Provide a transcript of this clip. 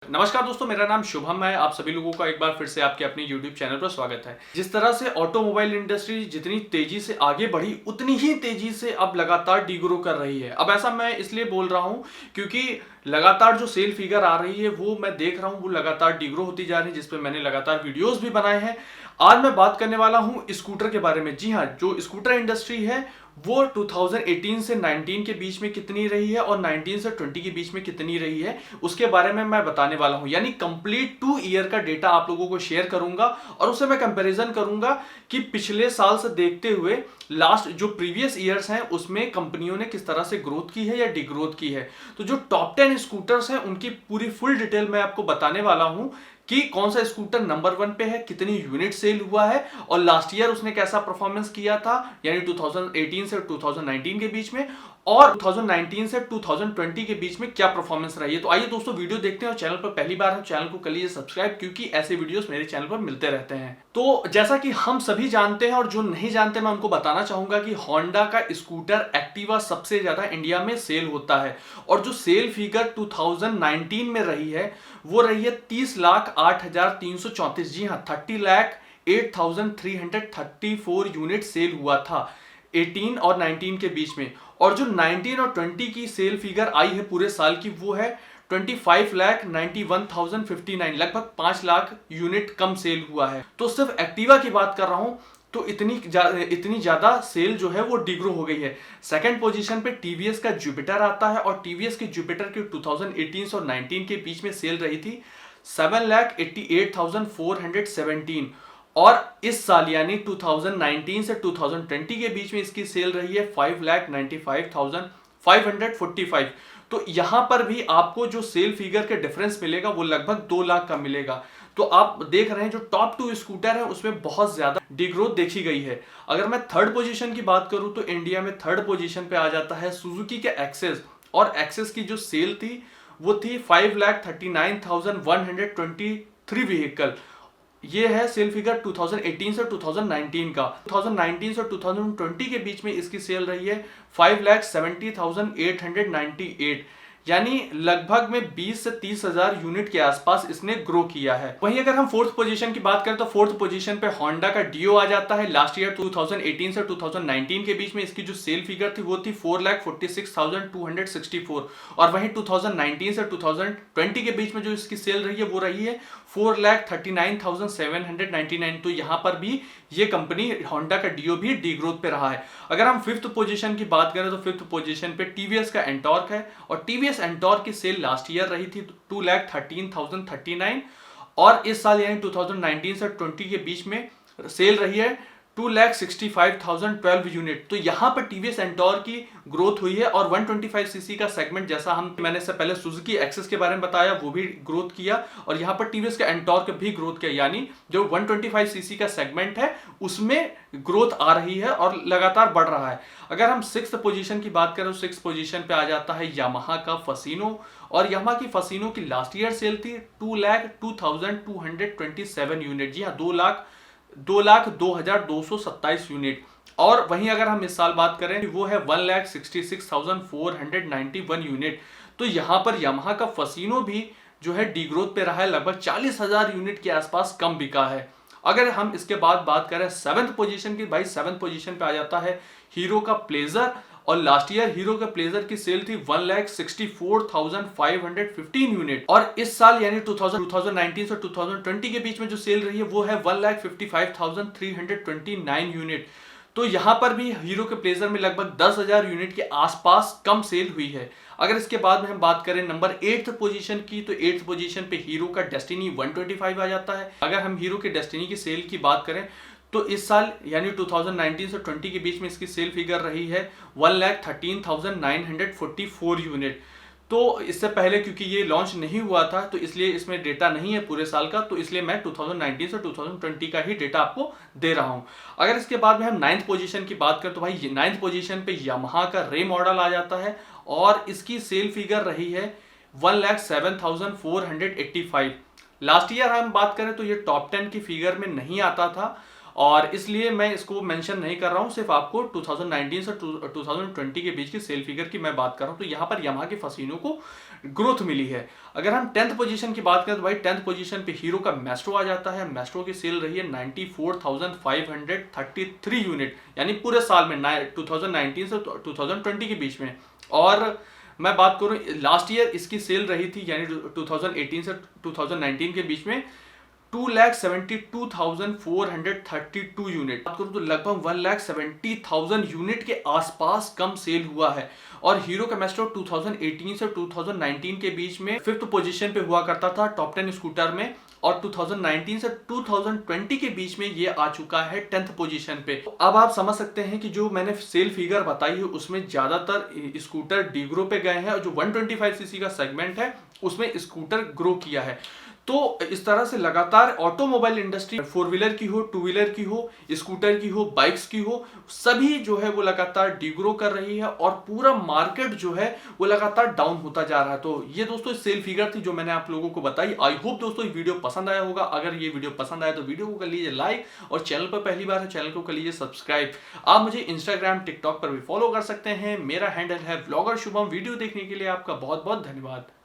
नमस्कार दोस्तों, मेरा नाम शुभम है। आप सभी लोगों का एक बार फिर से आपके अपने YouTube चैनल पर स्वागत है। जिस तरह से ऑटोमोबाइल इंडस्ट्री जितनी तेजी से आगे बढ़ी, उतनी ही तेजी से अब लगातार डीग्रो कर रही है। अब ऐसा मैं इसलिए बोल रहा हूं क्योंकि लगातार जो सेल फिगर आ रही है वो मैं देख रहा हूं, वो लगातार डीग्रो होती जा रही है, जिसपे मैंने लगातार वीडियोस भी बनाए हैं। आज मैं बात करने वाला हूं स्कूटर के बारे में। जी हाँ, जो स्कूटर इंडस्ट्री है वो 2018 से 19 के बीच में कितनी रही है और 19 से 20 के बीच में कितनी रही है, उसके बारे में मैं बताने वाला हूं। यानी कंप्लीट 2 ईयर का डेटा आप लोगों को शेयर करूंगा और उससे मैं कंपैरिजन करूंगा कि पिछले साल से देखते हुए लास्ट जो प्रीवियस ईयर्स हैं उसमें कंपनियों ने किस तरह से ग्रोथ की है या डिग्रोथ की है। तो जो टॉप 10 स्कूटर्स हैं उनकी पूरी फुल डिटेल मैं आपको बताने वाला हूं कि कौन सा स्कूटर नंबर 1 पे है, कितनी यूनिट सेल हुआ है और लास्ट ईयर उसने कैसा परफॉर्मेंस किया था, यानी 2018 से 2019 के बीच में, और 2019 से 2020 के बीच में क्या परफॉर्मेंस रही है। तो आइए दोस्तों वीडियो देखते हैं। और चैनल पर पहली बार है, चैनल को कर लीजिए सब्सक्राइब, क्योंकि ऐसे वीडियोस मेरे चैनल पर मिलते रहते हैं। तो जैसा कि हम सभी जानते हैं और जो नहीं जानते मैं उनको बताना चाहूंगा कि होंडा का स्कूटर एक्टिवा सबसे ज्यादा इंडिया में सेल होता है और जो सेल फिगर 2019 में रही है वो रही है 30,08,334। जी हाँ, 30,08,334 यूनिट सेल हुआ था 18 और 19 के बीच में। और जो 19 और 20 की सेल फिगर आई है पूरे साल की वो है 25,91,059, लगभग 5 लाख यूनिट कम सेल हुआ है। तो सिर्फ एक्टिवा की बात कर रहा हूं तो इतनी ज्यादा सेल जो है वो डिग्रो हो गई है। सेकंड पोजीशन पे टीवीएस का जुपिटर आता है और टीवीएस की जुपिटर की 2018 और 19 के बीच में सेल रही थी 7,88,417 और इस साल यानी 2019 से 2020 के बीच में इसकी सेल रही है 5,95,545। तो यहां पर भी आपको जो सेल फिगर के डिफरेंस मिलेगा वो लगभग 2 लाख का मिलेगा। तो आप देख रहे हैं जो टॉप 2 स्कूटर है उसमें बहुत ज्यादा डिग्रोथ देखी गई है। अगर मैं थर्ड पोजीशन की बात करूं तो इंडिया में थर्ड पोजीशन पे आ जाता है सुजुकी के एक्सेस, और एक्सेस की जो सेल थी वो थी 5,39,123 व्हीकल। ये है सेल फिगर 2018 से 2019 का। 2019 से 2020 के बीच में इसकी सेल रही है 5,70,898, यानी लगभग में 20 से 30 हजार यूनिट के आसपास इसने ग्रो किया है। वहीं अगर हम फोर्थ पोजीशन की बात करें तो फोर्थ पोजीशन पे होंडा का डियो आ जाता है। लास्ट ईयर 2018 से 2019 के बीच में इसकी जो सेल फिगर थी वो थी 4,46,264 और वहीं 2019 से 2020 के बीच में जो इसकी सेल रही है वो रही है 4,39,799। तो यहां पर भी ये कंपनी होंडा का डियो भी डिग्रोथ पे रहा है। अगर हम फिफ्थ पोजीशन की बात करें तो फिफ्थ पोजीशन पे टीवीएस का एंटॉर्क है और टीवीएस एंटॉर्क की सेल लास्ट ईयर रही थी 2,13,039 और इस साल यानी 2019 से 20 के बीच में सेल रही है 2,65,012 यूनिट। तो यहां पर टीवीएस एंटॉर्क की ग्रोथ हुई है और 125 सीसी का सेगमेंट, जैसा मैंने इससे पहले सुजुकी एक्सेस के बारे में बताया, वो भी ग्रोथ किया और यहां पर टीवीएस का एंटॉर्क भी ग्रोथ किया। यानी जो 125 सीसी का सेगमेंट है उसमें ग्रोथ आ रही है और लगातार बढ़ रहा है। अगर हम सिक्स्थ पोजीशन की बात करें तो सिक्स्थ पोजीशन पे आ जाता है यामाहा का फसीनो और यामाहा की फसीनो की लास्ट ईयर सेल थी 2,02,227 यूनिट। जी हाँ, 2,02,227 यूनिट। और वहीं अगर हम इस साल बात करें वो है 1,66,491 यूनिट। तो यहां पर यामाहा का फसीनो भी जो है डिग्रोथ पे रहा है, लगभग 40,000 यूनिट के आसपास कम बिका है। अगर हम इसके बाद बात करें सेवंथ पोजीशन की, भाई सेवंथ पोजीशन पे आ जाता है हीरो का प्लेजर और लास्ट ईयर हीरो के प्लेजर की सेल थी 1,64,515 यूनिट और इस साल यानी 2019 से 2020 के बीच में जो सेल रही है वो है 1,55,329 यूनिट। तो यहां पर भी हीरो के प्लेजर में लगभग 10,000 यूनिट के आसपास कम सेल हुई है। अगर इसके बाद में हम बात करें नंबर 8th पोजीशन की तो 8th पोजीशन पे हीरो का डेस्टिनी 125 आ जाता है। अगर हम हीरो के डेस्टिनी की सेल की बात करें तो इस साल यानी 2019 से 20 के बीच में इसकी सेल फिगर रही है 1,13,944 यूनिट। तो इससे पहले क्योंकि ये लॉन्च नहीं हुआ था तो इसलिए इसमें डेटा नहीं है पूरे साल का, तो इसलिए मैं 2019 से 2020 का ही डेटा आपको दे रहा हूं। अगर इसके बाद में हम 9th पोजीशन की बात करें तो भाई 9th पोजीशन पे यामाहा का रे मॉडल आ जाता है और इसकी सेल फिगर रही है 1,07,485। लास्ट ईयर हम बात करें तो ये टॉप 10 की फिगर में नहीं आता था और इसलिए मैं इसको मेंशन नहीं कर रहा हूं, सिर्फ आपको 2019 से 2020 के बीच की सेल फिगर की मैं बात कर रहा हूं। तो यहां पर यामाहा के फसीनो को ग्रोथ मिली है। अगर हम 10th पोजीशन की बात करें तो भाई 10th पोजीशन पे हीरो का मैस्ट्रो आ जाता है। मैस्ट्रो की सेल रही है 94,533 यूनिट, यानी पूरे साल में 2019 से 2020 के बीच में। और मैं बात करूं लास्ट ईयर इसकी सेल रही थी यानी 2018 से 2019 के बीच में 2,72,432 यूनिट। बात करूं तो लगभग 1,70,000 यूनिट के आसपास कम सेल हुआ है। और हीरो का मैस्ट्रो 2018 से 2019 के बीच में 5th पोजीशन पे हुआ करता था टॉप 10 स्कूटर में, और 2019 से 2020 के बीच में ये आ चुका है 10th पोजीशन पे। अब आप समझ सकते हैं कि जो मैंने सेल फिगर बताई है उसमें ज्यादातर स्कूटर डीग्रो पे गए हैं, और जो 125 सीसी का सेगमेंट है उसमें स्कूटर ग्रो किया है। तो इस तरह से लगातार ऑटोमोबाइल इंडस्ट्री, 4 व्हीलर की हो, 2 व्हीलर की हो, स्कूटर की हो, बाइक्स की हो, सभी जो है वो लगातार डिग्रो कर रही है और पूरा मार्केट जो है वो लगातार डाउन होता जा रहा है। तो ये दोस्तों सेल फिगर थी जो मैंने आप लोगों को बताई। आई होप दोस्तों ये वीडियो पसंद आया होगा। अगर ये वीडियो पसंद आया तो वीडियो को कर लीजिए लाइक, और चैनल पर पहली बार है चैनल को कर लीजिए सब्सक्राइब। आप मुझे इंस्टाग्राम, टिकटॉक पर भी फॉलो कर सकते हैं। मेरा हैंडल है व्लॉगर शुभम। वीडियो देखने के लिए आपका बहुत बहुत धन्यवाद।